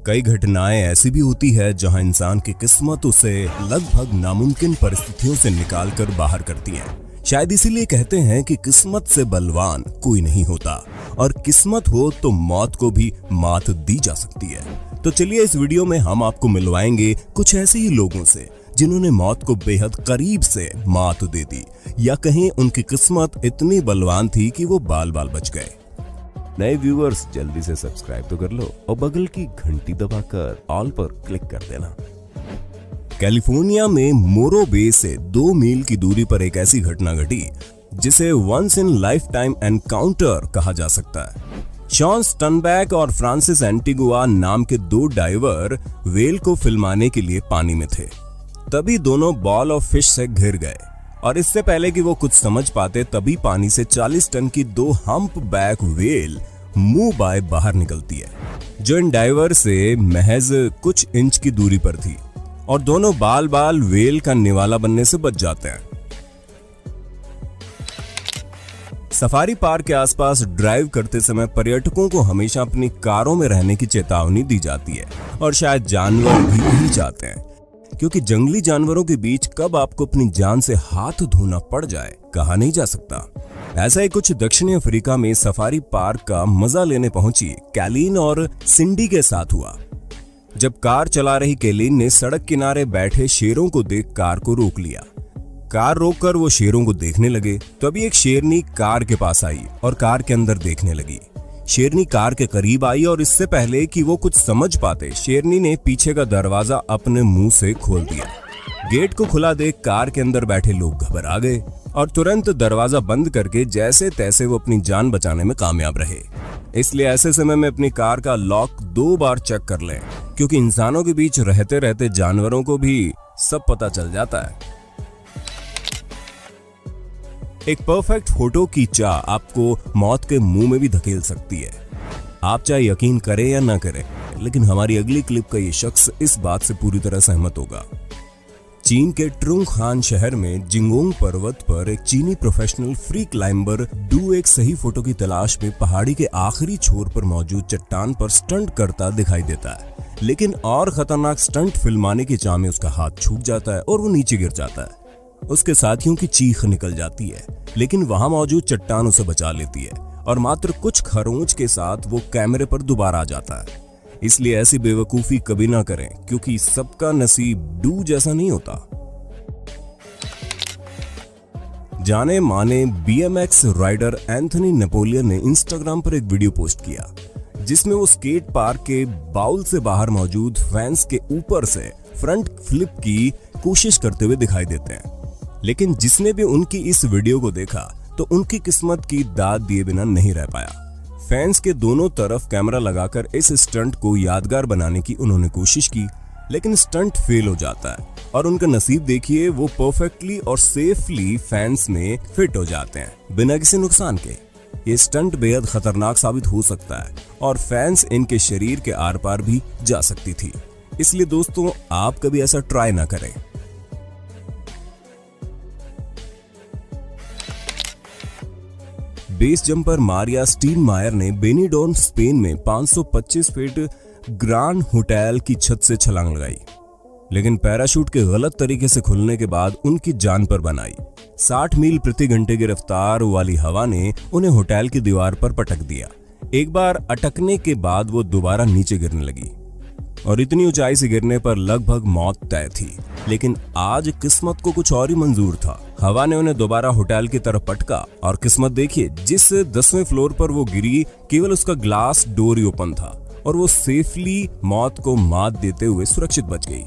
कई घटनाएं ऐसी भी होती है जहां इंसान की किस्मत उसे लगभग नामुमकिन परिस्थितियों से निकालकर बाहर करती है। शायद इसीलिए कहते हैं कि किस्मत से बलवान कोई नहीं होता और किस्मत हो तो मौत को भी मात दी जा सकती है। तो चलिए इस वीडियो में हम आपको मिलवाएंगे कुछ ऐसे ही लोगों से जिन्होंने मौत को बेहद करीब से मात दे दी, या कहीं उनकी किस्मत इतनी बलवान थी कि वो बाल बाल बच गए। नए व्यूअर्स जल्दी से सब्सक्राइब तो कर लो और बगल की घंटी दबाकर ऑल पर क्लिक कर देना। कैलिफोर्निया में मोरो बे से 2 मील की दूरी पर एक ऐसी घटना घटी जिसे once in life time encounter कहा जा सकता है। शॉन स्टनबैक और फ्रांसिस एंटिगुआ नाम के 2 डाइवर वेल को फिल्माने के लिए पानी में थे। तभी दोनों बॉल ऑफ फिश से घिर गए और इससे पहले कि वो कुछ समझ पाते तभी पानी से 40 टन की 2 हम्प बैक वेल मुंह बाय बाहर निकलती है, जो इन डाइवर से महज कुछ इंच की दूरी पर थी, और दोनों बाल बाल वेल का निवाला बनने से बच जाते हैं। सफारी पार्क के आसपास ड्राइव करते समय पर्यटकों को हमेशा अपनी कारों में रहने की चेतावनी दी जाती है, और शायद जानवर भी यही चाहते हैं, क्योंकि जंगली जानवरों के बीच कब आपको अपनी जान से हाथ धोना पड़ जाए कहा नहीं जा सकता। ऐसा ही कुछ दक्षिणी अफ्रीका में सफारी पार्क का मजा लेने पहुंची कैलीन और सिंडी के साथ हुआ। जब कार चला रही कैलीन ने सड़क किनारे बैठे शेरों को देख कार को रोक लिया। कार रोककर वो शेरों को देखने लगे। तभी एक शेरनी कार के पास आई और कार के अंदर देखने लगी। शेरनी कार के करीब आई और इससे पहले कि वो कुछ समझ पाते, शेरनी ने पीछे का दरवाजा अपने मुंह से खोल दिया। गेट को खुला देख कार के अंदर बैठे लोग घबरा गए और तुरंत दरवाजा बंद करके जैसे तैसे वो अपनी जान बचाने में कामयाब रहे। इसलिए ऐसे समय में अपनी कार का लॉक 2 बार चेक कर लें, क्योंकि इंसानों के बीच रहते रहते जानवरों को भी सब पता चल जाता है। एक परफेक्ट फोटो की चाह आपको मौत के मुंह में भी धकेल सकती है। आप चाहे यकीन करें या ना करें, लेकिन हमारी अगली क्लिप का ये शख्स इस बात से पूरी तरह सहमत होगा। चीन के ट्रुंगहान शहर में जिंगोंग पर्वत पर एक चीनी प्रोफेशनल फ्री क्लाइंबर डू एक सही फोटो की तलाश में पहाड़ी के आखिरी छोर पर मौजूद चट्टान पर स्टंट करता दिखाई देता है, लेकिन और खतरनाक स्टंट फिल्माने की चाह में उसका हाथ छूट जाता है और वो नीचे गिर जाता है। उसके साथियों की चीख निकल जाती है, लेकिन वहां मौजूद चट्टान उसे बचा लेती है और मात्र कुछ खरोंच के साथ वो कैमरे पर दोबारा आ जाता है। इसलिए ऐसी बेवकूफी कभी ना करें, क्योंकि सबका नसीब डू जैसा नहीं होता। जाने माने BMX राइडर एंथनी नेपोलियन ने इंस्टाग्राम पर एक वीडियो पोस्ट किया जिसमें वो स्केट पार्क के बाउल से बाहर मौजूद फैंस के ऊपर से फ्रंट फ्लिप की कोशिश करते हुए दिखाई देते हैं। लेकिन जिसने भी उनकी इस वीडियो को देखा तो उनकी किस्मत की दाद दिए बिना नहीं रह पाया। फैंस के दोनों तरफ कैमरा लगाकर इस स्टंट को यादगार बनाने की उन्होंने कोशिश की, लेकिन स्टंट फेल हो जाता है और उनका नसीब देखिए, वो परफेक्टली और सेफली फैंस में फिट हो जाते हैं बिना किसी नुकसान के। ये स्टंट बेहद खतरनाक साबित हो सकता है और फैंस इनके शरीर के आर पार भी जा सकती थी। इसलिए दोस्तों, आप कभी ऐसा ट्राई ना करें। बेस जंपर मारिया स्टीनमायर ने बेनीडोन स्पेन में 525 फीट ग्रांड होटल की छत से छलांग लगाई, लेकिन पैराशूट के गलत तरीके से खुलने के बाद उनकी जान पर बन आई। 60 मील प्रति घंटे की रफ्तार वाली हवा ने उन्हें होटल की दीवार पर पटक दिया। एक बार अटकने के बाद वो दोबारा नीचे गिरने लगी और इतनी ऊंचाई से गिरने पर लगभग मौत तय थी। लेकिन आज किस्मत को कुछ और ही मंजूर था। हवा ने उन्हें दोबारा होटल की तरफ पटका और किस्मत देखिए, जिस 10वें फ्लोर पर वो गिरी केवल उसका ग्लास डोर ही ओपन था और वो सेफली मौत को मात देते हुए सुरक्षित बच गई।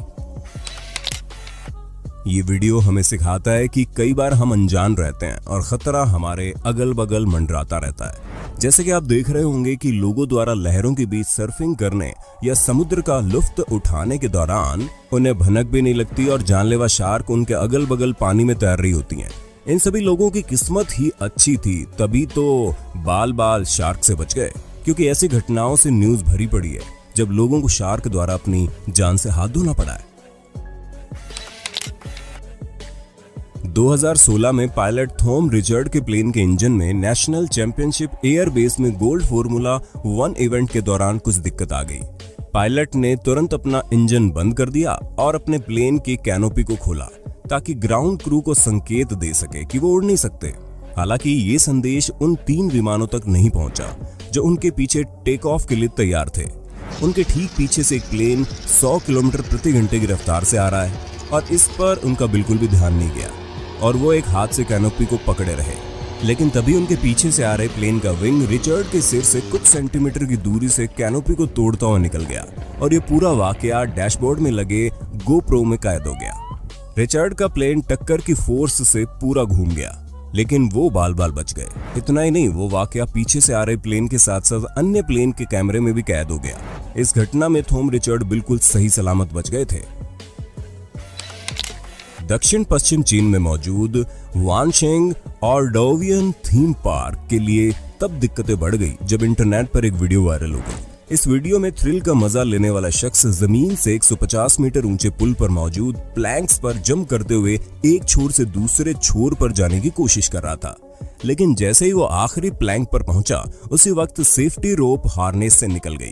ये वीडियो हमें सिखाता है कि कई बार हम अनजान रहते हैं और खतरा हमारे अगल बगल मंडराता रहता है। जैसे कि आप देख रहे होंगे कि लोगों द्वारा लहरों के बीच सर्फिंग करने या समुद्र का लुत्फ उठाने के दौरान उन्हें भनक भी नहीं लगती और जानलेवा शार्क उनके अगल बगल पानी में तैर रही होती हैं। इन सभी लोगों की किस्मत ही अच्छी थी, तभी तो बाल बाल शार्क से बच गए, क्योंकि ऐसी घटनाओं से न्यूज भरी पड़ी है जब लोगों को शार्क द्वारा अपनी जान से हाथ धोना पड़ा है। 2016 में पायलट थॉम रिचर्ड के प्लेन के इंजन में नेशनल चैंपियनशिप एयर बेस में गोल्ड फॉर्मूला 1 इवेंट के दौरान कुछ दिक्कत आ गई। पायलट ने तुरंत अपना इंजन बंद कर दिया और अपने प्लेन की कैनोपी को खोला ताकि ग्राउंड क्रू को संकेत दे सके कि वो उड़ नहीं सकते। हालांकि ये संदेश उन 3 विमानों तक नहीं पहुंचा जो उनके पीछे टेक ऑफ के लिए तैयार थे। उनके ठीक पीछे से एक प्लेन 100 किलोमीटर प्रति घंटे की रफ्तार से आ रहा है और इस पर उनका बिल्कुल भी ध्यान नहीं गया और वो एक हाथ से कैनोपी को पकड़े रहे। लेकिन तभी उनके पीछे से आ रहे प्लेन का विंग रिचर्ड के सिर से कुछ सेंटीमीटर की दूरी से कैनोपी को तोड़ता हुआ निकल गया और ये पूरा वाकया डैशबोर्ड में लगे गोप्रो में कैद हो गया। रिचर्ड का प्लेन टक्कर की फोर्स से पूरा घूम गया, लेकिन वो बाल बाल बच गए। इतना ही नहीं, वो वाकया पीछे से आ रहे प्लेन के साथ साथ अन्य प्लेन के कैमरे में भी कैद हो गया। इस घटना में थॉम रिचर्ड बिल्कुल सही सलामत बच गए थे। दक्षिण पश्चिम चीन में मौजूद वानशेंग ऑर्डोवियन थीम पार्क के लिए तब दिक्कतें बढ़ गई जब इंटरनेट पर एक वीडियो वायरल हो गई। इस वीडियो में थ्रिल का मजा लेने वाला शख्स जमीन से 150 मीटर ऊंचे पुल पर मौजूद प्लैंक्स पर जंप करते हुए एक छोर से दूसरे छोर पर जाने की कोशिश कर रहा था। लेकिन जैसे ही वो आखिरी प्लैंक पर पहुंचा, उसी वक्त सेफ्टी रोप हार्नेस से निकल गई।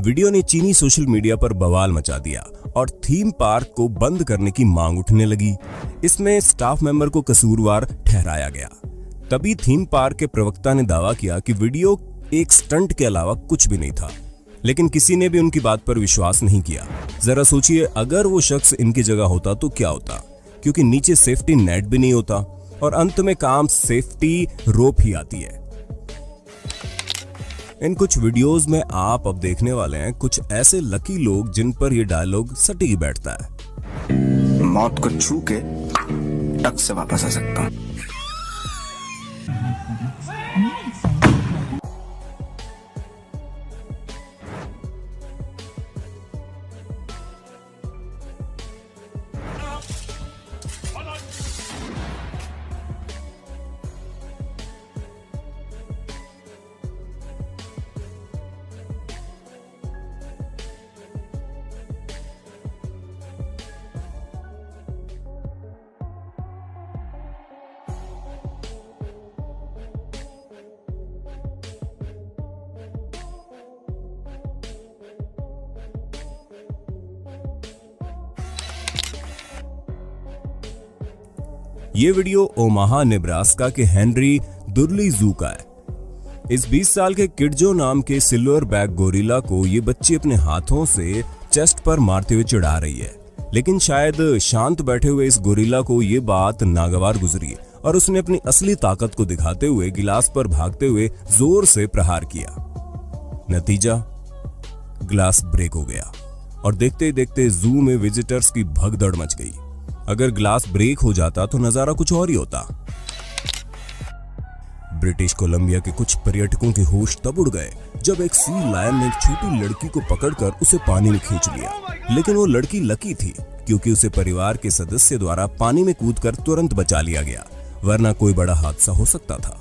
वीडियो ने चीनी सोशल मीडिया पर बवाल मचा दिया और थीम पार्क को बंद करने की मांग उठने लगी। इसमें स्टाफ मेंबर को कसूरवार ठहराया गया। तभी थीम पार्क के प्रवक्ता ने दावा किया कि वीडियो एक स्टंट के अलावा कुछ भी नहीं था, लेकिन किसी ने भी उनकी बात पर विश्वास नहीं किया। जरा सोचिए, अगर वो शख्स इनकी जगह होता तो क्या होता, क्योंकि नीचे सेफ्टी नेट भी नहीं होता और अंत में काम सेफ्टी रोप ही आती है। इन कुछ वीडियोस में आप अब देखने वाले हैं कुछ ऐसे लकी लोग जिन पर यह डायलॉग सटीक बैठता है। मौत को छू के टक से वापस आ सकता हूं। ये वीडियो ओमाहा नेब्रास्का के हेनरी दुर्ली जू का है। इस 20 साल के किडजो नाम के सिल्वर बैक गोरिल्ला को ये बच्ची अपने हाथों से चेस्ट पर मारते हुए चिढ़ा रही है, लेकिन शायद शांत बैठे हुए इस गोरिल्ला को ये बात नागवार गुजरी और उसने अपनी असली ताकत को दिखाते हुए गिलास पर भागते हुए जोर से प्रहार किया। नतीजा, गिलास ब्रेक हो गया और देखते ही देखते जू में विजिटर्स की भगदड़ मच गई। अगर ग्लास ब्रेक हो जाता तो नजारा कुछ और ही होता। ब्रिटिश कोलंबिया के कुछ पर्यटकों के होश तब उड़ गए जब एक सी लायन ने एक छोटी लड़की को पकड़कर उसे पानी में खींच लिया। लेकिन वो लड़की लकी थी क्योंकि उसे परिवार के सदस्य द्वारा पानी में कूदकर तुरंत बचा लिया गया, वरना कोई बड़ा हादसा हो सकता था।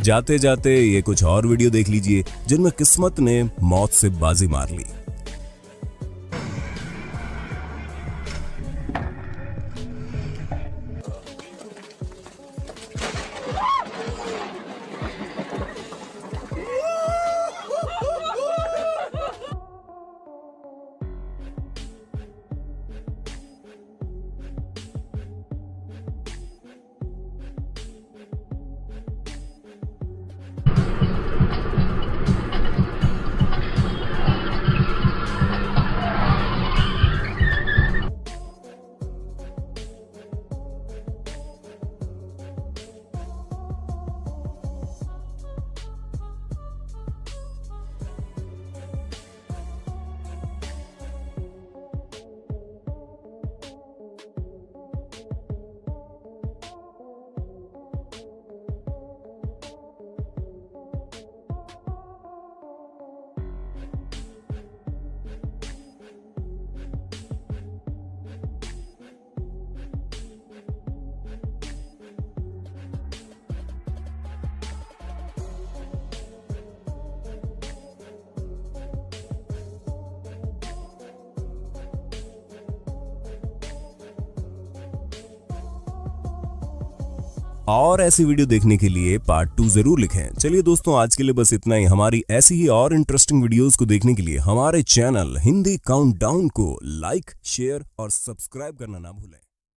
जाते जाते ये कुछ और वीडियो देख लीजिए जिनमें किस्मत ने मौत से बाजी मार ली। और ऐसी वीडियो देखने के लिए पार्ट 2 जरूर लिखें। चलिए दोस्तों, आज के लिए बस इतना ही। हमारी ऐसी ही और इंटरेस्टिंग वीडियोस को देखने के लिए हमारे चैनल हिंदी काउंटडाउन को लाइक, शेयर और सब्सक्राइब करना ना भूलें।